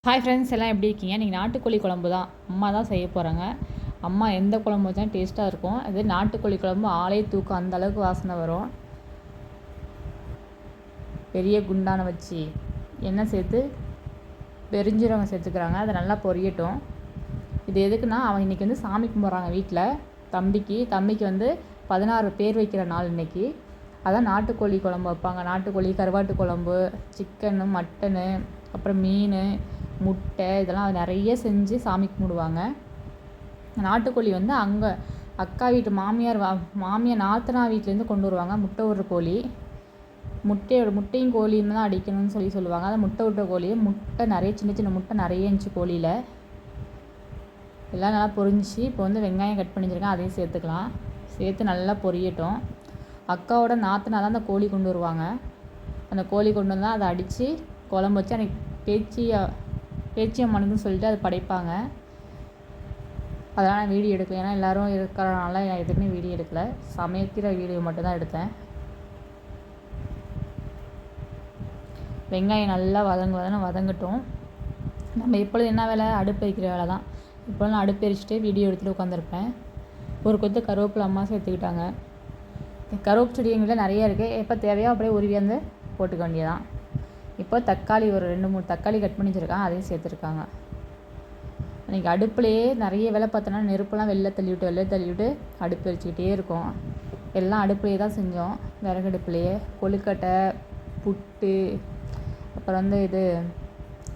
Hi friends, எல்லாம் எப்படி இருக்கீங்க? நீங்கள் நாட்டுக்கோழி குழம்பு தான் அம்மா தான் செய்ய போகிறாங்க. அம்மா எந்த குழம்பு வச்சாலும் டேஸ்ட்டாக இருக்கும். அது நாட்டுக்கோழி குழம்பு ஆளே தூக்கம், அந்த அளவுக்கு வாசனை வரும். பெரிய குண்டான வச்சு எண்ணெய் சேர்த்து பெருஞ்சீரகம் சேர்த்துக்கிறாங்க. அதை நல்லா பொரியட்டும். இது எதுக்குன்னா, அவன் இன்றைக்கி வந்து சாமி கும்பிட்றாங்க வீட்டில். தம்பிக்கு வந்து 16 பேர் வைக்கிற நாள் இன்றைக்கி. அதான் நாட்டுக்கோழி குழம்பு வைப்பாங்க. நாட்டுக்கோழி, கருவாட்டு குழம்பு, சிக்கனு, மட்டனு, அப்புறம் மீன், முட்டை, இதெல்லாம் நிறைய செஞ்சு சாமி கும்பிடுவாங்க. நாட்டுக்கோழி வந்து அங்கே அக்கா வீட்டு மாமியார் நாத்தனா வீட்டிலேருந்து கொண்டு வருவாங்க. முட்டை விடுற கோழி. முட்டையும் கோழின்னு தான் அடிக்கணும்னு சொல்லுவாங்க. அதை முட்டை விட்ட கோழி. முட்டை நிறைய சின்ன சின்ன முட்டை நிறைய இருந்துச்சு கோழியில். எல்லாம் நல்லா பொரிஞ்சிச்சு. இப்போ வந்து வெங்காயம் கட் பண்ணி வச்சுருக்கேன், அதையும் சேர்த்துக்கலாம். சேர்த்து நல்லா பொரியட்டும். அக்காவோட நாத்தனா தான் அந்த கோழி கொண்டு வருவாங்க. அந்த கோழி கொண்டு வந்தால் அதை அடித்து குழம்பு வச்சு அன்றைக்கி பேச்சியம்மனுக்குன்னு சொல்லிட்டு அதை படைப்பாங்க. அதெல்லாம் நான் வீடியோ எடுக்கல, ஏன்னா எல்லோரும் இருக்கிறனால நான் எதுக்குமே வீடியோ எடுக்கலை. சமைக்கிற வீடியோ மட்டும்தான் எடுத்தேன். வெங்காயம் நல்லா வதங்கட்டும். நம்ம எப்பொழுது என்ன வேலை, அடுப்பு வைக்கிற வேலை தான். இப்போலாம் நான் அடுப்பு எரிச்சிட்டு வீடியோ எடுத்துகிட்டு உட்காந்துருப்பேன். ஒரு கொத்து கருவேப்பிலை அம்மா சேர்த்துக்கிட்டாங்க. கருவேப்பு செடி எங்கள் வீட்டில் நிறையா இருக்குது. எப்போ தேவையோ அப்படியே உருவி வந்து போட்டுக்க வேண்டியதான். இப்போ தக்காளி ஒரு 2-3 தக்காளி கட் பண்ணி வச்சுருக்காங்க, அதையும் சேர்த்துருக்காங்க. அன்றைக்கி அடுப்புலையே நிறைய வேலை பார்த்தோன்னா நெருப்புலாம் வெளில தள்ளிவிட்டு அடுப்பு எரிச்சிக்கிட்டே இருக்கும். எல்லாம் அடுப்புலையே தான் செஞ்சோம், விறகு அடுப்புலையே. கொழுக்கட்டை, புட்டு, அப்புறம் வந்து இது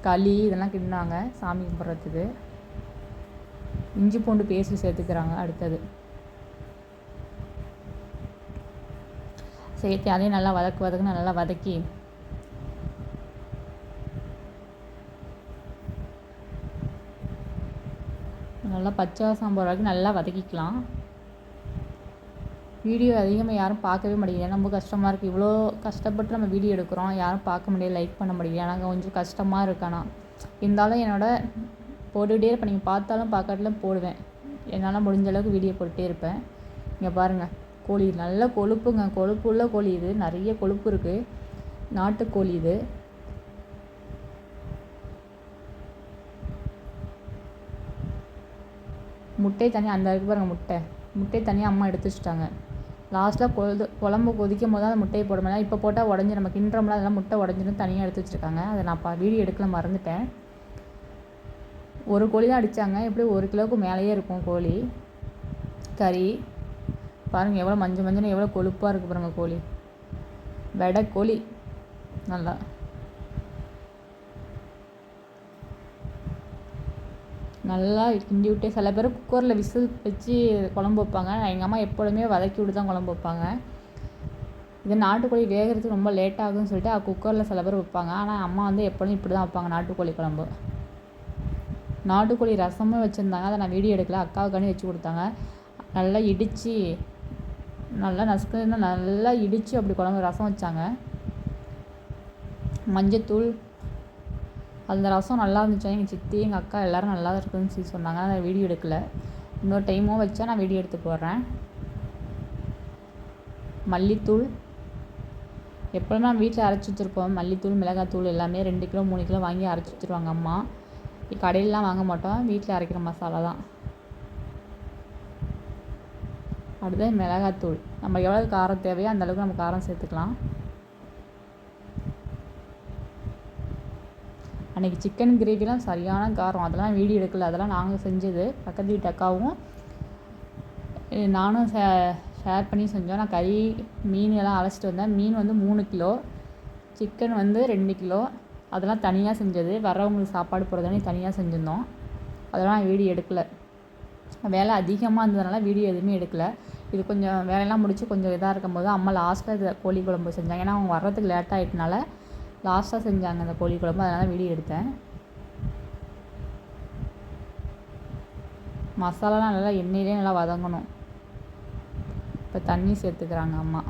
களி, இதெல்லாம் கிண்டினாங்க சாமி கும்பிட்றதுக்கு. இஞ்சி பூண்டு பேஸ்ட் சேர்த்துக்கிறாங்க. அடுத்தது சேர்த்து அதையும் நல்லா நல்லா வதக்கி நல்லா பச்சை வாசம் போகிற வரைக்கும் நல்லா வதக்கிக்கலாம். வீடியோ அதிகமாக யாரும் பார்க்கவே முடியல. ரொம்ப கஷ்டமாக இருக்குது. இவ்வளோ கஷ்டப்பட்டு நம்ம வீடியோ எடுக்கிறோம், யாரும் பார்க்க முடியல, லைக் பண்ண முடியல. எனக்கு கொஞ்சம் கஷ்டமாக இருக்கானா. இருந்தாலும் போட்டுக்கிட்டே இருப்பேன். நீங்கள் பார்த்தாலும் பார்க்காட்டிலும் போடுவேன். என்னால் முடிஞ்ச அளவுக்கு வீடியோ போட்டுகிட்டே இருப்பேன். இங்கே பாருங்கள், கோழி நல்ல கொழுப்புங்க. கொழுப்பு உள்ள கோழி இது. நிறைய கொழுப்பு இருக்குது. நாட்டுக்கோழி இது. முட்டை தனியாக அந்த இருக்கு பாருங்கள். முட்டை தனியாக அம்மா எடுத்து வச்சுட்டாங்க. லாஸ்ட்டில் குழம்பு கொதிக்கும் போது அந்த முட்டையை போட முடியாது. இப்போ போட்டால் உடஞ்சி நம்ம கிண்டுறோம்ல, அதெல்லாம் முட்டை உடஞ்சிடும் தனியாக எடுத்து வச்சுருக்காங்க. அதை நான் வீடியோ எடுக்கல, மறந்துட்டேன். ஒரு கோழி தான் அடித்தாங்க. எப்படி 1 கிலோவுக்கு மேலேயே இருக்கும் கோழி கறி. பாருங்கள் எவ்வளோ மஞ்சள் எவ்வளோ கொழுப்பாக இருக்குது பாருங்கள் கோழி. வெடை கோழி நல்லா நல்லா கிண்டி விட்டு. சில பேர் குக்கரில் விசில் வச்சு குழம்பு வைப்பாங்க. எங்கள் அம்மா எப்பொழுதுமே வதக்கி விட்டு தான் குழம்பு வைப்பாங்க. இது நாட்டுக்கோழி வேகிறதுக்கு ரொம்ப லேட் ஆகும்னு சொல்லிட்டு குக்கரில் சில பேர் வைப்பாங்க. ஆனால் அம்மா வந்து எப்பொழுதும் இப்படி தான் வைப்பாங்க நாட்டுக்கோழி குழம்பு. நாட்டுக்கோழி ரசமும் வச்சுருந்தாங்க, அதை நான் வீடியோ எடுக்கல. அக்காவுக்காண்டி வச்சு கொடுத்தாங்க. நல்லா இடித்து நல்லா இடித்து அப்படி குழம்பு ரசம் வச்சாங்க. மஞ்சத்தூள், அந்த ரசம் நல்லா இருந்துச்சு. எங்கள் சித்தி, எங்கள் அக்கா எல்லோரும் நல்லா இருக்குதுன்னு சொல்லி சொன்னாங்க. அதை வீடியோ எடுக்கல. இன்னொரு டைமும் வச்சா நான் வீடியோ எடுத்து போடுறேன். மல்லித்தூள் எப்போதுமே நம்ம வீட்டில் அரைச்சி வச்சுருப்போம். மல்லித்தூள், மிளகாத்தூள் எல்லாமே 2 கிலோ 3 கிலோ வாங்கி அரைச்சி வச்சுருவாங்க அம்மா. கடையிலலாம் வாங்க மாட்டோம், வீட்டில் அரைக்கிற மசாலா தான். அடுத்தது மிளகாத்தூள். நம்ம எவ்வளோ காரம் தேவையோ அந்தளவுக்கு நம்ம காரம் சேர்த்துக்கலாம். அன்றைக்கி சிக்கன் கிரேவிலாம் சரியான காரம். அதெல்லாம் வீடியோ எடுக்கல, அதெல்லாம் நாங்கள் செஞ்சது. பக்கத்து வீட்டு அக்காவும் நானும் ஷேர் பண்ணி செஞ்சோம். நான் கறி, மீன் எல்லாம் அழைச்சிட்டு வந்தேன். மீன் வந்து 3 கிலோ, சிக்கன் வந்து 2 கிலோ. அதெல்லாம் தனியாக செஞ்சது. வர்றவங்களுக்கு சாப்பாடு போடுறதுனே தனியாக செஞ்சுருந்தோம். அதெல்லாம் நான் வீடியோ எடுக்கலை. வேலை அதிகமாக இருந்ததுனால வீடியோ எதுவுமே எடுக்கலை. இது கொஞ்சம் வேலையெல்லாம் முடித்து கொஞ்சம் இதாக இருக்கும்போது அம்மா லாஸ்ட்டில் இது கோழி குழம்பு செஞ்சாங்க. ஏன்னா அவங்க வர்றதுக்கு லேட் ஆகிட்டனால லாஸ்ட்டாக செஞ்சாங்க அந்த கோழி குழம்பு. அதனால் வீடியோ எடுத்தேன். மசாலாலாம் நல்லா எண்ணெயிலே நல்லா வதங்கணும். இப்போ தண்ணி சேர்த்துக்கிறாங்க அம்மா.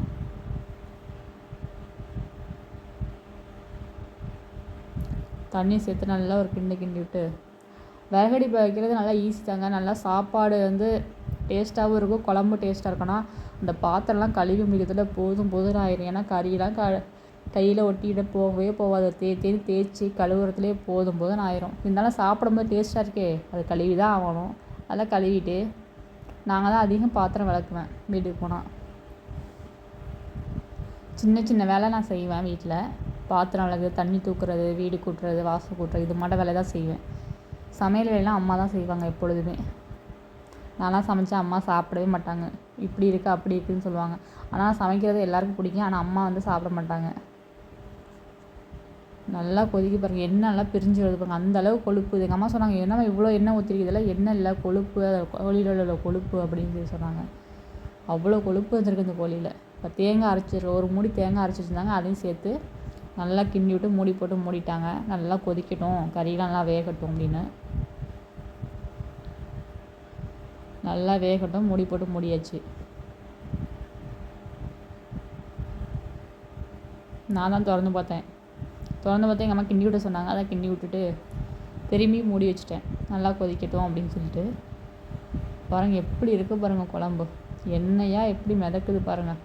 தண்ணி சேர்த்து நல்லா ஒரு கிண்டி விட்டு. விறகடுப்பு வைக்கிறது நல்லா ஈஸி தாங்க. நல்லா சாப்பாடு வந்து டேஸ்ட்டாகவும் இருக்கும், குழம்பு டேஸ்ட்டாக இருக்குன்னா அந்த பாத்திரம்லாம் கழுவி முடிக்கிறதுல போதும் ஆயிரும். ஏன்னா கறியெல்லாம் கையில் ஒட்டிக்கிட்டு போகவே போகாது. தேய்ச்சி கழுவுறதுலேயே போதும் போதும்னு ஆயிரும். இருந்தாலும் சாப்பிடும்போது டேஸ்ட்டாக இருக்கே, அது கழுவி தான் ஆகணும். அதெல்லாம் கழுவிட்டு நாங்கள் தான் அதிகம் பாத்திரம் விளக்குவேன் வீட்டுக்கு போனால். சின்ன சின்ன வேலை நான் செய்வேன் வீட்டில். பாத்திரம் விளக்குறது, தண்ணி தூக்குறது, வீடு கூட்டுறது, வாசல் கூட்டுறது, இது மட்டும் வேலை தான் செய்வேன். சமையல் வேலையெல்லாம் அம்மா தான் செய்வாங்க எப்பொழுதுமே. நான்லாம் சமைச்சா அம்மா சாப்பிடவே மாட்டாங்க. இப்படி இருக்குது அப்படி இருக்குதுன்னு சொல்லுவாங்க. ஆனால் சமைக்கிறது எல்லாருக்கும் பிடிக்கும். ஆனால் அம்மா வந்து சாப்பிட மாட்டாங்க. நல்லா கொதிக்க பாருங்கள், எண்ணெய் நல்லா பிரிஞ்சு வருது பாருங்கள், அந்தளவு கொழுப்பு. எங்கள் அம்மா சொன்னாங்க, என்னம்மா இவ்வளோ எண்ணெய் ஊற்றிருக்கு, இதெல்லாம் எண்ணெய் இல்லை கொழுப்பு, கோழியில் உள்ள கொழுப்பு அப்படின்னு சொல்லி சொன்னாங்க. அவ்வளோ கொழுப்பு வச்சுருக்கு இந்த கோழியில். இப்போ தேங்காய் ஒரு மூடி தேங்காய் அரைச்சி வச்சுருந்தாங்க, அதையும் சேர்த்து நல்லா கிண்டி விட்டு மூடி போட்டு மூடிட்டாங்க. நல்லா கொதிக்கட்டும், கறியெலாம் நல்லா வேகட்டும் அப்படின்னு. நல்லா வேகட்டும், மூடி போட்டு மூடியாச்சு. நான் தான் திறந்து பார்த்தேன். எங்கள் அம்மா கிண்டி விட சொன்னாங்க. அதை கிண்டி விட்டுட்டு திரும்பி மூடி வச்சுட்டேன். நல்லா கொதிக்கட்டும் அப்படின்னு சொல்லிட்டு. பாருங்கள் எப்படி இருக்குது பாருங்கள் குழம்பு. எண்ணெயாக எப்படி மிதக்குது பாருங்கள்.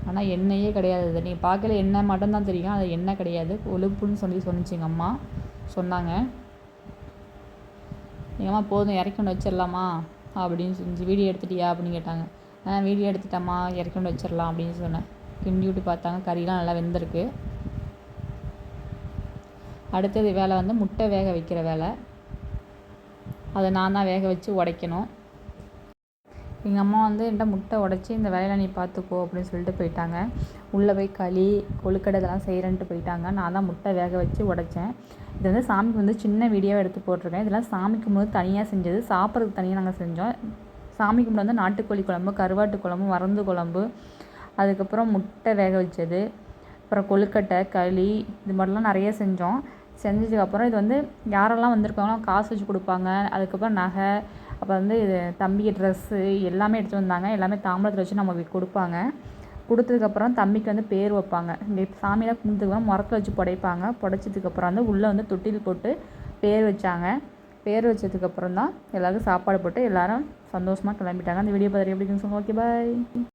ஆனால் எண்ணெயே கிடையாது. அது நீங்கள் பார்க்கல எண்ணெய் மட்டும்தான் தெரியும், அது எண்ணெய் கிடையாது, கொழுப்புன்னு சொன்னிச்சு எங்கள் அம்மா சொன்னாங்க. எங்கள் அம்மா போதும் இறக்கி கொண்டு வச்சிடலாமா அப்படின்னு சொல்லி, வீடியோ எடுத்துட்டியா அப்படின்னு கேட்டாங்க. வீடியோ எடுத்துட்டம்மா, இறக்கி கொண்டு வச்சிடலாம் அப்படின்னு சொன்னேன். கிண்டி விட்டு பார்த்தாங்க, கறியெலாம் நல்லா வெந்திருக்கு. அடுத்தது வேலை வந்து முட்டை வேக வைக்கிற வேலை. அதை நான் தான் வேக வச்சு உடைக்கணும். எங்கள் அம்மா வந்து என்கிட்ட முட்டை உடச்சி இந்த வேலையில் நீ பார்த்துக்கோ அப்படின்னு சொல்லிட்டு போயிட்டாங்க. உள்ளே போய் களி கொழுக்கடை இதெல்லாம் செய்கிறேன்ட்டு போயிட்டாங்க. நான் தான் முட்டை வேக வச்சு உடைச்சேன். இது வந்து சாமிக்கு வந்து சின்ன வீடியோவை எடுத்து போட்டிருக்கேன். இதெல்லாம் சாமி கும்பிடு தனியாக செஞ்சது, சாப்பிட்றதுக்கு தனியாக நாங்கள் செஞ்சோம். சாமி கும்பிடு வந்து நாட்டுக்கோழி குழம்பு, கருவாட்டு குழம்பு, மருந்து குழம்பு, அதுக்கப்புறம் முட்டை வேக வச்சது, அப்புறம் கொழுக்கட்டை, களி, இது மாதிரிலாம் நிறைய செஞ்சோம். செஞ்சதுக்கப்புறம் இது வந்து யாரெல்லாம் வந்திருக்காங்களோ காசு வச்சு கொடுப்பாங்க. அதுக்கப்புறம் நகை, அப்புறம் வந்து இது தம்பிக்கு ட்ரெஸ்ஸு எல்லாமே எடுத்து வந்தாங்க. எல்லாமே தாம்பளத்தில் வச்சு நம்ம கொடுப்பாங்க. கொடுத்ததுக்கப்புறம் தம்பிக்கு வந்து பேர் வைப்பாங்க. இங்கே சாமியெல்லாம் கும்பிட்டதுக்கப்புறம் முறத்தில் வச்சு புடைப்பாங்க. புடைச்சதுக்கப்புறம் வந்து உள்ளே வந்து தொட்டில் போட்டு பேர் வச்சாங்க. பேர் வச்சதுக்கப்புறம் தான் எல்லோருக்கும் சாப்பாடு போட்டு எல்லோரும் சந்தோஷமாக கிளம்பிட்டாங்க. அந்த வீடியோ பார்த்துட்டு எப்படி இருக்குன்னு சொல்லுங்கள். Okay bye.